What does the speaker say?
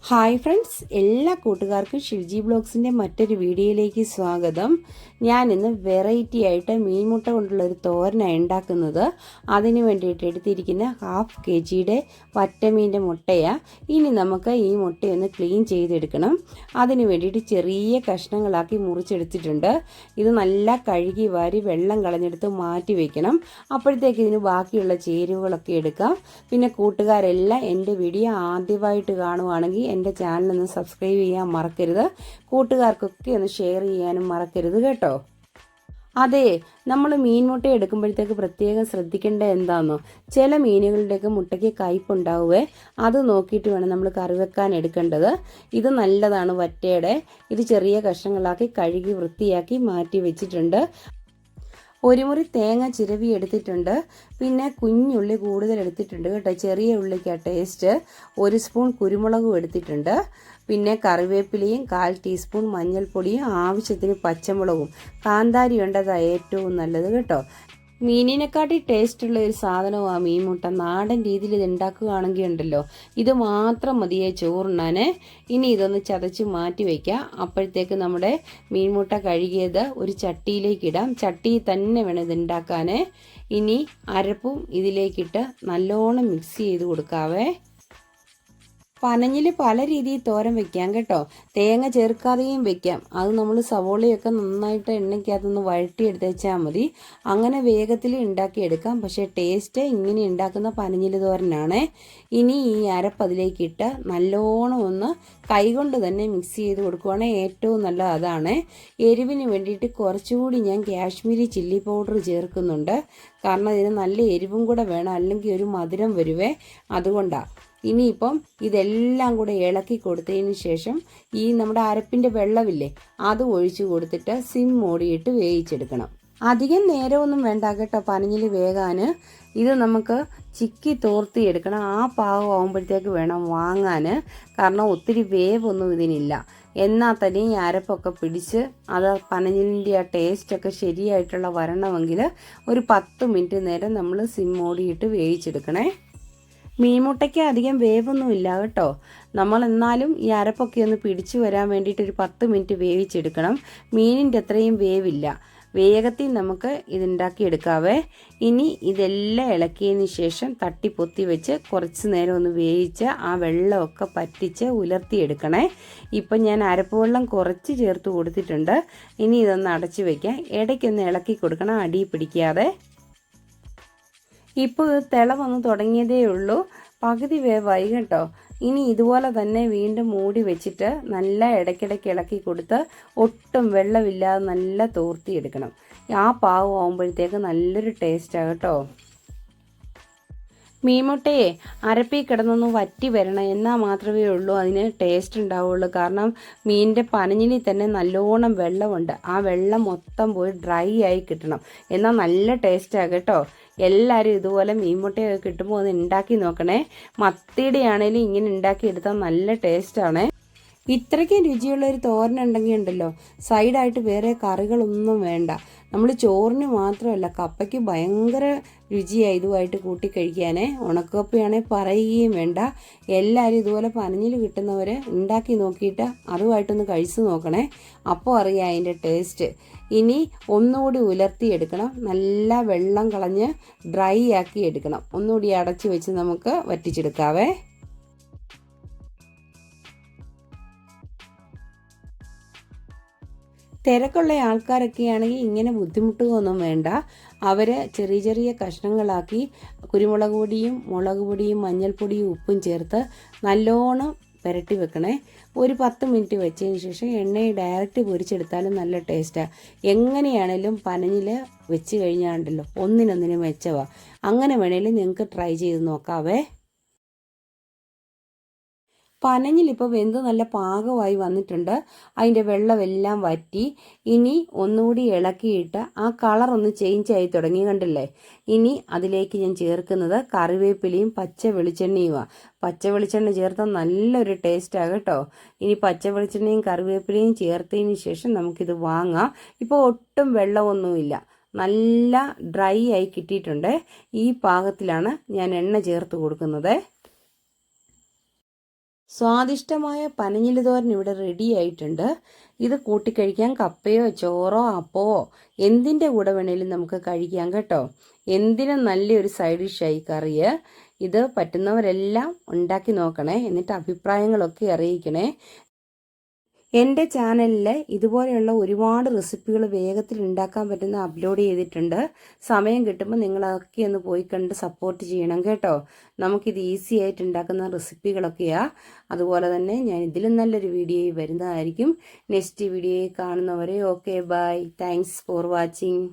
Hi friends, എല്ലാ കൂട്ടുകാർക്കും ഷിൽജി ബ്ലോഗ്സിൻ്റെ മറ്റൊരു വീഡിയോയിലേക്ക് സ്വാഗതം. ഞാൻ ഇന്ന് വെറൈറ്റി ആയിട്ട് മീൻമുട്ട കൊണ്ടുള്ള ഒരു തോരനാണ് ഉണ്ടാക്കുന്നത്. അതിന് വേണ്ടിയിട്ട് എടുത്തിരിക്കുന്ന 1/2 kg വറ്റമീൻ്റെ മുട്ടയാണ്. ഇനി നമുക്ക് ഈ മുട്ടയൊന്ന് ക്ലീൻ ചെയ്തെടുക്കണം. അതിന് വേണ്ടിയിട്ട് ചെറിയ കഷ്ണങ്ങളാക്കി മുറിച്ചെടുത്തിട്ടുണ്ട്. ഇത് നല്ല കഴുകി വാരി വെള്ളം കളഞ്ഞെടുത്ത് മാറ്റി വയ്ക്കണം. അപ്പോഴത്തേക്ക് ഇതിന് ബാക്കിയുള്ള ചേരുവകളൊക്കെ എടുക്കാം. പിന്നെ കൂട്ടുകാരെല്ലാം എൻ്റെ വീഡിയോ ആദ്യമായിട്ട് കാണുവാണെങ്കിൽ എൻ്റെ ചാനലൊന്ന് സബ്സ്ക്രൈബ് ചെയ്യാൻ മറക്കരുത്. കൂട്ടുകാർക്കൊക്കെ ഒന്ന് ഷെയർ ചെയ്യാനും മറക്കരുത് കേട്ടോ. അതെ, നമ്മൾ മീൻ മുട്ട എടുക്കുമ്പോഴത്തേക്ക് പ്രത്യേകം ശ്രദ്ധിക്കേണ്ടത് എന്താണെന്നോ, ചില മീനുകളുടെയൊക്കെ മുട്ടയ്ക്ക് കയ്പുണ്ടാവുകയെ. അത് നോക്കിയിട്ട് വേണം നമ്മൾ കറി വെക്കാൻ എടുക്കേണ്ടത്. ഇത് നല്ലതാണ് വറ്റയുടെ. ഇത് ചെറിയ കഷ്ണങ്ങളാക്കി കഴുകി വൃത്തിയാക്കി മാറ്റി വെച്ചിട്ടുണ്ട്. ഒരു മുറി തേങ്ങ ചിരവി എടുത്തിട്ടുണ്ട്. പിന്നെ കുഞ്ഞുള്ളി കൂടുതൽ എടുത്തിട്ടുണ്ട് കേട്ടോ, ചെറിയ ഉള്ളിക്കാണ് ടേസ്റ്റ്. 1 സ്പൂൺ കുരുമുളകും എടുത്തിട്ടുണ്ട്. പിന്നെ കറിവേപ്പിലയും 1/4 ടീസ്പൂൺ മഞ്ഞൾപ്പൊടിയും ആവശ്യത്തിന് പച്ചമുളകും. കാന്താരി വേണ്ടതാണ് ഏറ്റവും നല്ലത് കേട്ടോ. മീനിനെക്കാട്ടി ടേസ്റ്റുള്ള ഒരു സാധനമാണ് മീൻമുട്ട. നാടൻ രീതിയിൽ ഇത് ഉണ്ടാക്കുകയാണെങ്കിൽ ഉണ്ടല്ലോ, ഇത് മാത്രം മതിയേ ചോറുണ്ണാൻ. ഇനി ഇതൊന്ന് ചതച്ച് മാറ്റി വയ്ക്കാം. അപ്പോഴത്തേക്ക് നമ്മുടെ മീൻമുട്ട കഴുകിയത് ഒരു ചട്ടിയിലേക്ക് ഇടാം. ചട്ടിയിൽ തന്നെ വേണം ഇത് ഉണ്ടാക്കാൻ. ഇനി അരപ്പും ഇതിലേക്കിട്ട് നല്ലോണം മിക്സ് ചെയ്ത് കൊടുക്കാവേ. പനഞ്ഞിൽ പല രീതിയിൽ തോരൻ വെക്കാം കേട്ടോ. തേങ്ങ ചേർക്കാതെയും വെക്കാം. അത് നമ്മൾ സവോളയൊക്കെ നന്നായിട്ട് എണ്ണയ്ക്കകത്തൊന്ന് വഴറ്റിയെടുത്ത് വെച്ചാൽ മതി. അങ്ങനെ വേഗത്തിൽ ഉണ്ടാക്കിയെടുക്കാം. പക്ഷേ ടേസ്റ്റ് ഇങ്ങനെ ഉണ്ടാക്കുന്ന പനഞ്ഞിൽ തോരനാണ്. ഇനി ഈ അരപ്പതിലേക്കിട്ട് നല്ലോണം ഒന്ന് കൈകൊണ്ട് തന്നെ മിക്സ് ചെയ്ത് കൊടുക്കുവാണെങ്കിൽ ഏറ്റവും നല്ലത് അതാണ്. എരിവിന് വേണ്ടിയിട്ട് കുറച്ചുകൂടി ഞാൻ കാശ്മീരി ചില്ലി പൗഡർ ചേർക്കുന്നുണ്ട്. കാരണം ഇതിന് നല്ല എരിവും കൂടെ വേണം, അല്ലെങ്കിൽ ഒരു മധുരം വരുവേ. അതുകൊണ്ടാണ്. ഇനിയിപ്പം ഇതെല്ലാം കൂടെ ഇളക്കി കൊടുത്തതിന് ശേഷം ഈ നമ്മുടെ അരപ്പിൻ്റെ വെള്ളമില്ലേ, അത് ഒഴിച്ചു കൊടുത്തിട്ട് സിം മൂടിയിട്ട് വേവിച്ചെടുക്കണം. അധികം നേരമൊന്നും വേണ്ട കേട്ടോ പനഞ്ഞിൽ വേകാൻ. ഇത് നമുക്ക് ചിക്കി തോർത്തിയെടുക്കണം. ആ പാകം ആകുമ്പോഴത്തേക്ക് വേണം വാങ്ങാൻ. കാരണം ഒത്തിരി വേവൊന്നും ഇതിനില്ല. എന്നാൽ തന്നെ ഈ അരപ്പൊക്കെ പിടിച്ച് അത് പനഞ്ഞിലിൻ്റെ ആ ടേസ്റ്റൊക്കെ ശരിയായിട്ടുള്ള വരണമെങ്കിൽ ഒരു 10 മിനിറ്റ് നേരം നമ്മൾ സിം മൂടിയിട്ട് വേവിച്ചെടുക്കണേ. മീൻമുട്ടയ്ക്ക് അധികം വേവൊന്നും ഇല്ല കേട്ടോ. നമ്മൾ എന്നാലും ഈ അരപ്പൊക്കെ ഒന്ന് പിടിച്ചു വരാൻ വേണ്ടിയിട്ട് ഒരു 10 മിനിറ്റ് വേവിച്ചെടുക്കണം. മീനിൻ്റെ അത്രയും വേവില്ല. വേഗത്തിൽ നമുക്ക് ഇതുണ്ടാക്കിയെടുക്കാവേ. ഇനി ഇതെല്ലാം ഇളക്കിയതിന് ശേഷം തട്ടിപ്പൊത്തി വെച്ച് കുറച്ച് നേരം ഒന്ന് വേവിച്ച് ആ വെള്ളമൊക്കെ പറ്റിച്ച് ഉലർത്തിയെടുക്കണേ. ഇപ്പം ഞാൻ അരപ്പ് വെള്ളം കുറച്ച് ചേർത്ത് കൊടുത്തിട്ടുണ്ട്. ഇനി ഇതൊന്ന് അടച്ചു വയ്ക്കാം. ഇടയ്ക്കൊന്ന് ഇളക്കി കൊടുക്കണം, അടി പിടിക്കാതെ. ഇപ്പോൾ തിള വന്ന് തുടങ്ങിയതേ ഉള്ളൂ. പകുതി വേവായി കേട്ടോ. ഇനി ഇതുപോലെ തന്നെ വീണ്ടും മൂടി വെച്ചിട്ട് നല്ല ഇടയ്ക്കിടയ്ക്ക് ഇളക്കി കൊടുത്ത് ഒട്ടും വെള്ളമില്ലാതെ നല്ല തോർത്തിയെടുക്കണം. ആ പാകം ആകുമ്പോഴത്തേക്ക് നല്ലൊരു ടേസ്റ്റാണ് കേട്ടോ. മീൻമുട്ടയെ അരപ്പി കിടന്നൊന്ന് വറ്റി വരണം, എന്നാൽ മാത്രമേ ഉള്ളൂ അതിന് ടേസ്റ്റ് ഉണ്ടാവുള്ളൂ. കാരണം മീനിൻ്റെ പനഞ്ഞിലിൽ തന്നെ നല്ലോണം വെള്ളമുണ്ട്. ആ വെള്ളം മൊത്തം പോയി ഡ്രൈ ആയി കിട്ടണം. എന്നാൽ നല്ല ടേസ്റ്റാണ് കേട്ടോ. എല്ലാവരും ഇതുപോലെ മീൻമുട്ടയൊക്കെ കിട്ടുമ്പോൾ ഒന്ന് ഉണ്ടാക്കി നോക്കണേ. മത്തിയുടെ ആണെങ്കിലും ഇങ്ങനെ ഉണ്ടാക്കിയെടുത്താൽ നല്ല ടേസ്റ്റാണ്. ഇത്രയ്ക്കും രുചിയുള്ള ഒരു തോരൻ ഉണ്ടെങ്കിൽ ഉണ്ടല്ലോ, സൈഡായിട്ട് വേറെ കറികളൊന്നും വേണ്ട. നമ്മൾ ചോറിന് മാത്രമല്ല, കപ്പയ്ക്ക് ഭയങ്കര രുചിയായി ഇതുമായിട്ട് കൂട്ടി കഴിക്കാനേ. ഉണക്കപ്പയാണെങ്കിൽ പറയുകയും വേണ്ട. എല്ലാവരും ഇതുപോലെ പനഞ്ഞിൽ കിട്ടുന്നവർ ഉണ്ടാക്കി നോക്കിയിട്ട് അതുമായിട്ടൊന്ന് കഴിച്ചു നോക്കണേ. അപ്പോൾ അറിയാം അതിൻ്റെ ടേസ്റ്റ്. ഇനി ഒന്നുകൂടി ഉലർത്തിയെടുക്കണം. നല്ല വെള്ളം കളഞ്ഞ് ഡ്രൈ ആക്കി എടുക്കണം. ഒന്നുകൂടി അടച്ചു വെച്ച് നമുക്ക് വറ്റിച്ചെടുക്കാവേ. തിരക്കുള്ള ആൾക്കാരൊക്കെ ആണെങ്കിൽ ഇങ്ങനെ ബുദ്ധിമുട്ടുകയൊന്നും വേണ്ട. അവർ ചെറിയ ചെറിയ കഷ്ണങ്ങളാക്കി കുരുമുളക് പൊടിയും മുളക് പൊടിയും മഞ്ഞൾപ്പൊടിയും ഉപ്പും ചേർത്ത് നല്ലോണം പുരട്ടി വെക്കണേ. ഒരു 10 മിനിറ്റ് വെച്ചതിന് ശേഷം എണ്ണയെ ഡയറക്റ്റ് പൊരിച്ചെടുത്താലും നല്ല ടേസ്റ്റാണ്. എങ്ങനെയാണേലും പനഞ്ഞിൽ വെച്ച് കഴിഞ്ഞാണ്ടല്ലോ ഒന്നിനൊന്നിനും മെച്ചവാ. അങ്ങനെ വേണേലും നിങ്ങൾക്ക് ട്രൈ ചെയ്ത് നോക്കാവേ. പനഞ്ഞിലിപ്പോൾ വെന്ത് നല്ല പാകമായി വന്നിട്ടുണ്ട്. അതിൻ്റെ വെള്ളമെല്ലാം വറ്റി. ഇനി ഒന്നുകൂടി ഇളക്കിയിട്ട് ആ കളറൊന്ന് ചേഞ്ചായി തുടങ്ങി, കണ്ടില്ലേ. ഇനി അതിലേക്ക് ഞാൻ ചേർക്കുന്നത് കറിവേപ്പിലയും പച്ച വെളിച്ചെണ്ണയുമാണ്. പച്ച വെളിച്ചെണ്ണ ചേർത്താൽ നല്ലൊരു ടേസ്റ്റാണ് കേട്ടോ. ഇനി പച്ച വെളിച്ചെണ്ണയും കറിവേപ്പിലയും ചേർത്തതിന് ശേഷം നമുക്കിത് വാങ്ങാം. ഇപ്പോൾ ഒട്ടും വെള്ളമൊന്നുമില്ല, നല്ല ഡ്രൈ ആയി കിട്ടിയിട്ടുണ്ട്. ഈ പാകത്തിലാണ് ഞാൻ എണ്ണ ചേർത്ത് കൊടുക്കുന്നത്. സ്വാദിഷ്ടമായ പനഞ്ഞില് തോരൻ ഇവിടെ റെഡി ആയിട്ടുണ്ട്. ഇത് കൂട്ടിക്കഴിക്കാൻ കപ്പയോ ചോറോ അപ്പമോ എന്തിൻ്റെ കൂടെ വേണേലും നമുക്ക് കഴിക്കാം കേട്ടോ. എന്തിനും നല്ലൊരു സൈഡ് ഡിഷായി കറിയ്. ഇത് പറ്റുന്നവരെല്ലാം ഉണ്ടാക്കി നോക്കണേ, എന്നിട്ട് അഭിപ്രായങ്ങളൊക്കെ അറിയിക്കണേ. എൻ്റെ ചാനലിൽ ഇതുപോലെയുള്ള ഒരുപാട് റെസിപ്പികൾ വേഗത്തിൽ ഉണ്ടാക്കാൻ പറ്റുന്ന അപ്ലോഡ് ചെയ്തിട്ടുണ്ട്. സമയം കിട്ടുമ്പോൾ നിങ്ങളൊക്കെ ഒന്ന് പോയി കണ്ട് സപ്പോർട്ട് ചെയ്യണം കേട്ടോ. നമുക്കിത് ഈസി ആയിട്ട് ഉണ്ടാക്കുന്ന റെസിപ്പികളൊക്കെയാണ്. അതുപോലെ തന്നെ ഞാൻ ഇതിലും നല്ലൊരു വീഡിയോ വരുന്നതായിരിക്കും. നെക്സ്റ്റ് വീഡിയോയിൽ കാണുന്നവരെ okay bye. Thanks for watching.